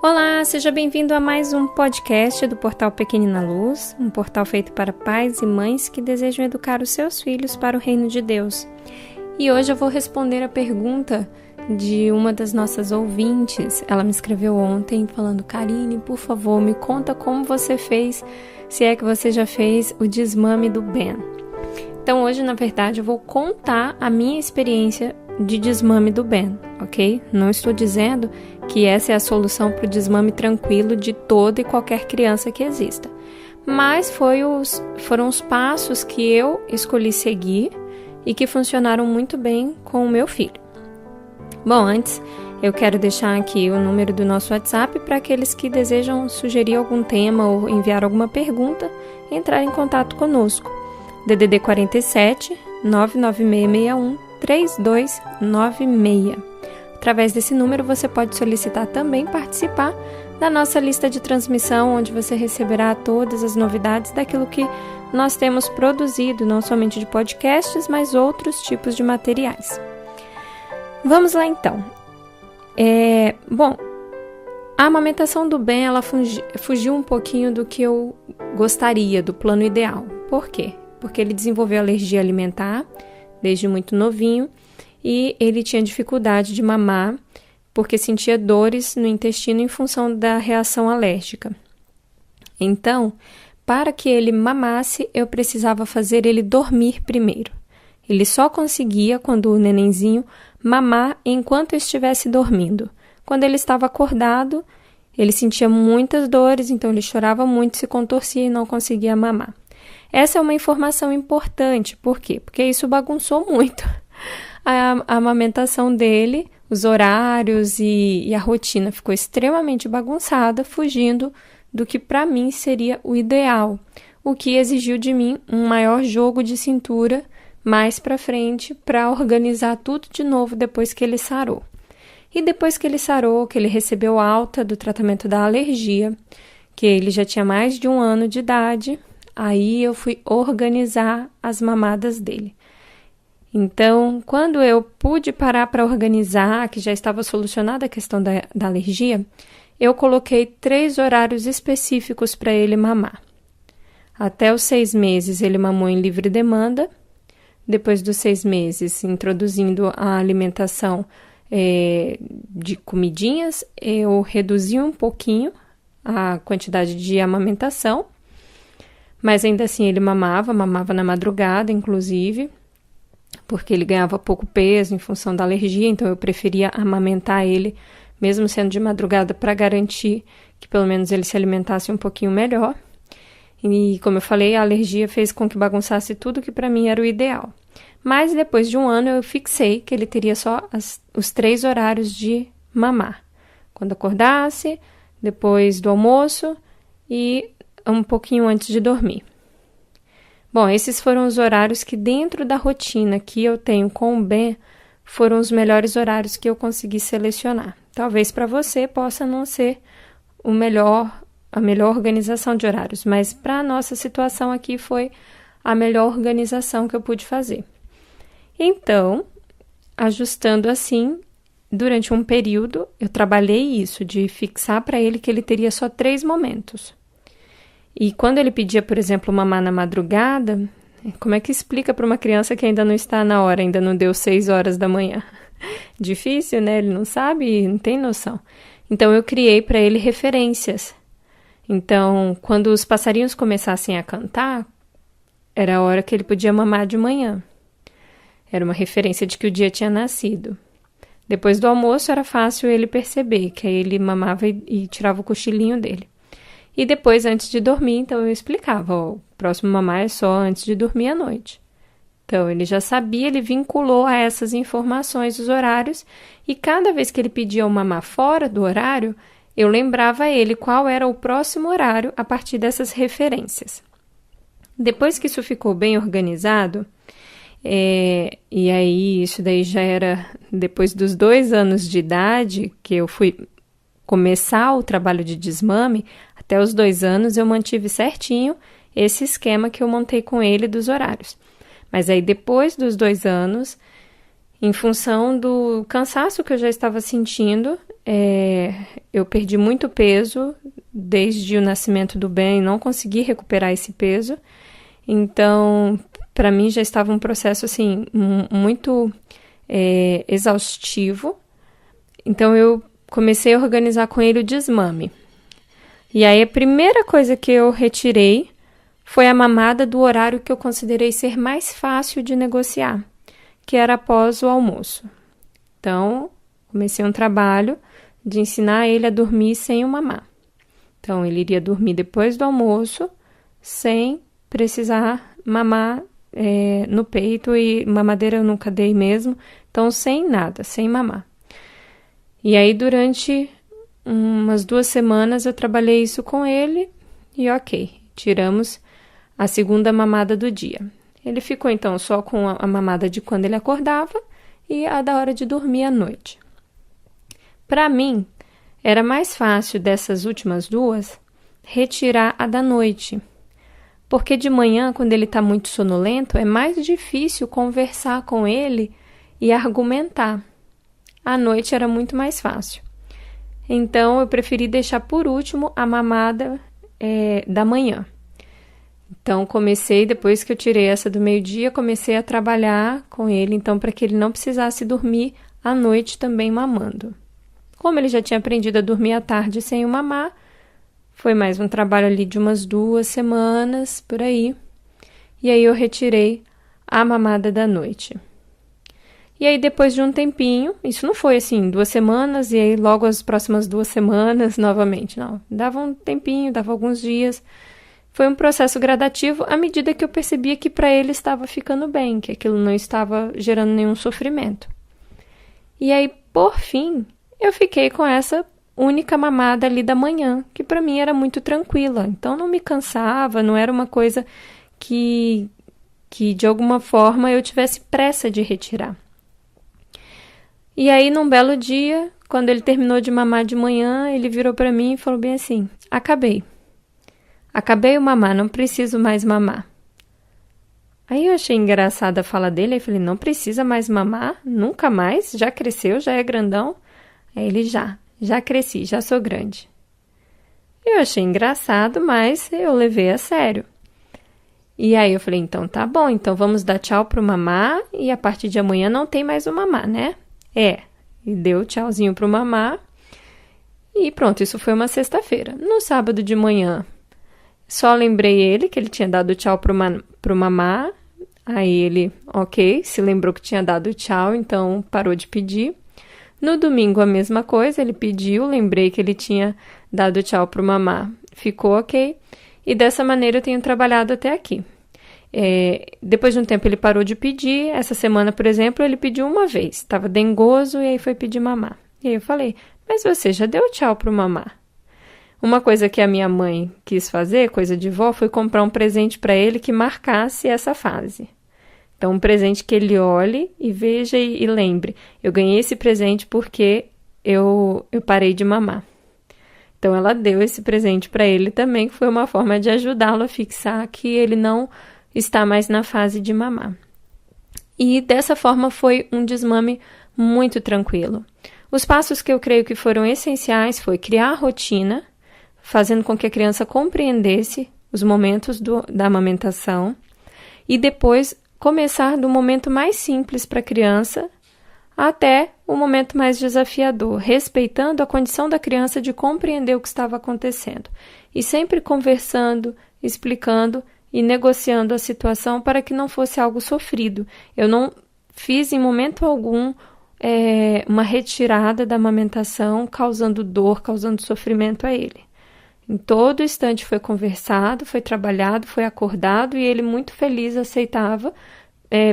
Olá, seja bem-vindo a mais um podcast do Portal Pequenina Luz, um portal feito para pais e mães que desejam educar os seus filhos para o reino de Deus. E hoje eu vou responder a pergunta de uma das nossas ouvintes. Ela me escreveu ontem falando: Karine, por favor, me conta como você fez, se é que você já fez o desmame do Ben. Então hoje, na verdade, eu vou contar a minha experiência de desmame do Ben, ok? Não estou dizendo que essa é a solução para o desmame tranquilo de toda e qualquer criança que exista. Mas foram os passos que eu escolhi seguir e que funcionaram muito bem com o meu filho. Bom, antes eu quero deixar aqui o número do nosso WhatsApp para aqueles que desejam sugerir algum tema ou enviar alguma pergunta, entrar em contato conosco. DDD 47 99661 3296. Através desse número você pode solicitar também participar da nossa lista de transmissão, onde você receberá todas as novidades daquilo que nós temos produzido, não somente de podcasts, mas outros tipos de materiais. Vamos lá então. Bom, a amamentação do Ben, ela fugiu um pouquinho do que eu gostaria, do plano ideal. Por quê? Porque ele desenvolveu alergia alimentar desde muito novinho e ele tinha dificuldade de mamar porque sentia dores no intestino em função da reação alérgica. Então, para que ele mamasse, eu precisava fazer ele dormir primeiro. Ele só conseguia, quando o nenenzinho, mamar enquanto eu estivesse dormindo. Quando ele estava acordado, ele sentia muitas dores, então ele chorava muito, se contorcia e não conseguia mamar. Essa é uma informação importante. Por quê? Porque isso bagunçou muito a amamentação dele, os horários e a rotina ficou extremamente bagunçada, fugindo do que para mim seria o ideal, o que exigiu de mim um maior jogo de cintura mais para frente para organizar tudo de novo depois que ele sarou. E depois que ele sarou, que ele recebeu alta do tratamento da alergia, que ele já tinha mais de 1 ano de idade, aí eu fui organizar as mamadas dele. Então, quando eu pude parar para organizar, que já estava solucionada a questão da alergia, eu coloquei 3 horários específicos para ele mamar. Até os 6 meses ele mamou em livre demanda. Depois dos 6 meses, introduzindo a alimentação de comidinhas, eu reduzi um pouquinho a quantidade de amamentação, mas ainda assim ele mamava na madrugada, inclusive, porque ele ganhava pouco peso em função da alergia, então eu preferia amamentar ele, mesmo sendo de madrugada, para garantir que pelo menos ele se alimentasse um pouquinho melhor. E, como eu falei, a alergia fez com que bagunçasse tudo que para mim era o ideal. Mas depois de 1 ano eu fixei que ele teria só os 3 horários de mamar. Quando acordasse, depois do almoço e um pouquinho antes de dormir. Bom, esses foram os horários que dentro da rotina que eu tenho com o Ben foram os melhores horários que eu consegui selecionar. Talvez para você possa não ser a melhor organização de horários, mas para a nossa situação aqui foi a melhor organização que eu pude fazer. Então, ajustando assim, durante um período, eu trabalhei isso, de fixar para ele que ele teria só 3 momentos. E quando ele pedia, por exemplo, mamar na madrugada, como é que explica para uma criança que ainda não está na hora, ainda não deu 6 horas da manhã? Difícil, né? Ele não sabe, não tem noção. Então, eu criei para ele referências. Então, quando os passarinhos começassem a cantar, era a hora que ele podia mamar de manhã. Era uma referência de que o dia tinha nascido. Depois do almoço, era fácil ele perceber, que aí ele mamava e tirava o cochilinho dele. E depois, antes de dormir, então eu explicava, o próximo mamar é só antes de dormir à noite. Então, ele já sabia, ele vinculou a essas informações os horários, e cada vez que ele pedia o mamar fora do horário, eu lembrava a ele qual era o próximo horário a partir dessas referências. Depois que isso ficou bem organizado, e aí isso daí já era depois dos 2 anos de idade, que eu fui começar o trabalho de desmame, até os 2 anos eu mantive certinho esse esquema que eu montei com ele dos horários. Mas aí depois dos 2 anos, em função do cansaço que eu já estava sentindo, eu perdi muito peso desde o nascimento do Ben, não consegui recuperar esse peso. Então, para mim já estava um processo assim muito exaustivo. Então, eu comecei a organizar com ele o desmame. E aí, a primeira coisa que eu retirei foi a mamada do horário que eu considerei ser mais fácil de negociar, que era após o almoço. Então, comecei um trabalho de ensinar ele a dormir sem o mamar. Então, ele iria dormir depois do almoço, sem precisar mamar no peito, e mamadeira eu nunca dei mesmo, então sem nada, sem mamar. E aí, durante umas 2 semanas, eu trabalhei isso com ele e ok, tiramos a segunda mamada do dia. Ele ficou, então, só com a mamada de quando ele acordava e a da hora de dormir à noite. Para mim, era mais fácil dessas últimas 2 retirar a da noite, porque de manhã, quando ele está muito sonolento, é mais difícil conversar com ele e argumentar. À noite era muito mais fácil. Então, eu preferi deixar por último a mamada da manhã. Então, depois que eu tirei essa do meio-dia, comecei a trabalhar com ele, então, para que ele não precisasse dormir à noite também mamando. Como ele já tinha aprendido a dormir à tarde sem o mamar, foi mais um trabalho ali de umas 2 semanas, por aí. E aí eu retirei a mamada da noite. E aí depois de um tempinho, isso não foi assim, 2 semanas e aí logo as próximas 2 semanas novamente, não. Dava um tempinho, dava alguns dias. Foi um processo gradativo à medida que eu percebia que para ele estava ficando bem, que aquilo não estava gerando nenhum sofrimento. E aí, por fim, eu fiquei com essa única mamada ali da manhã, que para mim era muito tranquila. Então, não me cansava, não era uma coisa que de alguma forma eu tivesse pressa de retirar. E aí, num belo dia, quando ele terminou de mamar de manhã, ele virou para mim e falou bem assim: acabei o mamar, não preciso mais mamar. Aí eu achei engraçada a fala dele, aí falei: não precisa mais mamar? Nunca mais? Já cresceu? Já é grandão? Aí ele: já cresci, já sou grande. Eu achei engraçado, mas eu levei a sério. E aí eu falei: então tá bom, então vamos dar tchau pro mamar e a partir de amanhã não tem mais o mamar, né? E deu tchauzinho pro mamar e pronto, isso foi uma sexta-feira. No sábado de manhã, só lembrei ele que ele tinha dado tchau pro mamar. Aí ele, ok, se lembrou que tinha dado tchau, então parou de pedir. No domingo, a mesma coisa, ele pediu, lembrei que ele tinha dado tchau pro mamar, ficou ok. E dessa maneira eu tenho trabalhado até aqui. Depois de um tempo ele parou de pedir. Essa semana, por exemplo, ele pediu uma vez, estava dengoso e aí foi pedir mamar. E aí eu falei: mas você já deu tchau pro mamar? Uma coisa que a minha mãe quis fazer, coisa de vó, foi comprar um presente para ele que marcasse essa fase. Então, um presente que ele olhe e veja e lembre: eu ganhei esse presente porque eu parei de mamar. Então, ela deu esse presente para ele também, que foi uma forma de ajudá-lo a fixar que ele não está mais na fase de mamar. E dessa forma foi um desmame muito tranquilo. Os passos que eu creio que foram essenciais foi criar a rotina, fazendo com que a criança compreendesse os momentos da amamentação e depois começar do momento mais simples para a criança até o momento mais desafiador, respeitando a condição da criança de compreender o que estava acontecendo e sempre conversando, explicando e negociando a situação para que não fosse algo sofrido. Eu não fiz em momento algum uma retirada da amamentação, causando dor, causando sofrimento a ele. Em todo instante foi conversado, foi trabalhado, foi acordado e ele muito feliz aceitava,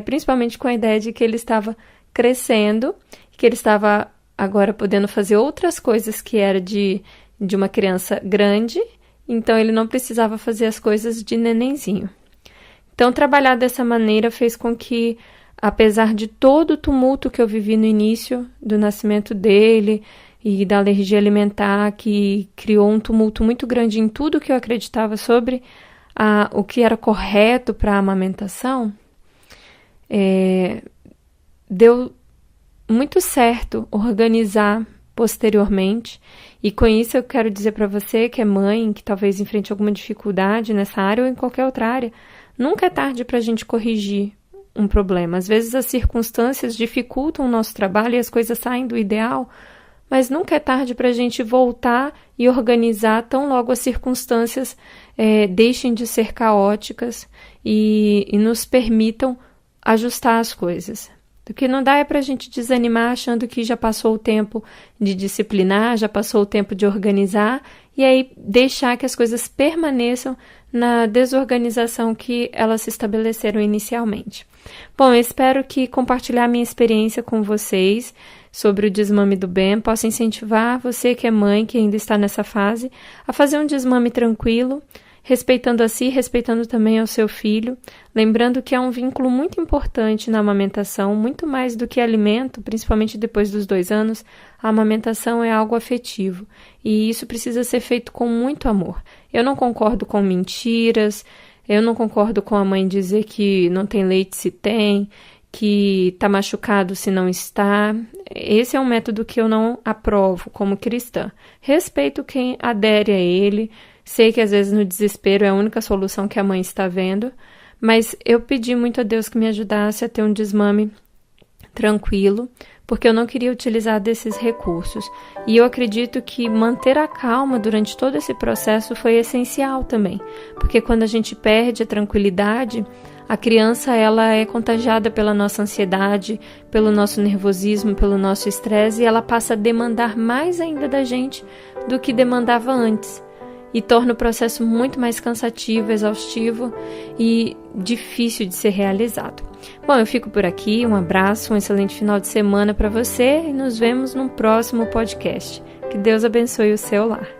principalmente com a ideia de que ele estava crescendo, que ele estava agora podendo fazer outras coisas que era de uma criança grande, então ele não precisava fazer as coisas de nenenzinho. Então, trabalhar dessa maneira fez com que, apesar de todo o tumulto que eu vivi no início do nascimento dele e da alergia alimentar, que criou um tumulto muito grande em tudo que eu acreditava sobre o que era correto para a amamentação, deu muito certo organizar posteriormente. E com isso eu quero dizer para você que é mãe, que talvez enfrente alguma dificuldade nessa área ou em qualquer outra área, nunca é tarde para a gente corrigir um problema. Às vezes as circunstâncias dificultam o nosso trabalho e as coisas saem do ideal, mas nunca é tarde para a gente voltar e organizar tão logo as circunstâncias deixem de ser caóticas e nos permitam ajustar as coisas. O que não dá é para a gente desanimar achando que já passou o tempo de disciplinar, já passou o tempo de organizar e aí deixar que as coisas permaneçam na desorganização que elas se estabeleceram inicialmente. Bom, eu espero que compartilhar minha experiência com vocês sobre o desmame do Ben possa incentivar você que é mãe, que ainda está nessa fase, a fazer um desmame tranquilo, respeitando a si, respeitando também ao seu filho, lembrando que há um vínculo muito importante na amamentação, muito mais do que alimento, principalmente depois dos 2 anos, a amamentação é algo afetivo, e isso precisa ser feito com muito amor. Eu não concordo com mentiras, eu não concordo com a mãe dizer que não tem leite se tem, que está machucado se não está. Esse é um método que eu não aprovo como cristã. Respeito quem adere a ele. Sei que às vezes no desespero é a única solução que a mãe está vendo, mas eu pedi muito a Deus que me ajudasse a ter um desmame tranquilo, porque eu não queria utilizar desses recursos. E eu acredito que manter a calma durante todo esse processo foi essencial também, porque quando a gente perde a tranquilidade, a criança ela é contagiada pela nossa ansiedade, pelo nosso nervosismo, pelo nosso estresse, e ela passa a demandar mais ainda da gente do que demandava antes. E torna o processo muito mais cansativo, exaustivo e difícil de ser realizado. Bom, eu fico por aqui, um abraço, um excelente final de semana para você e nos vemos no próximo podcast. Que Deus abençoe o seu lar.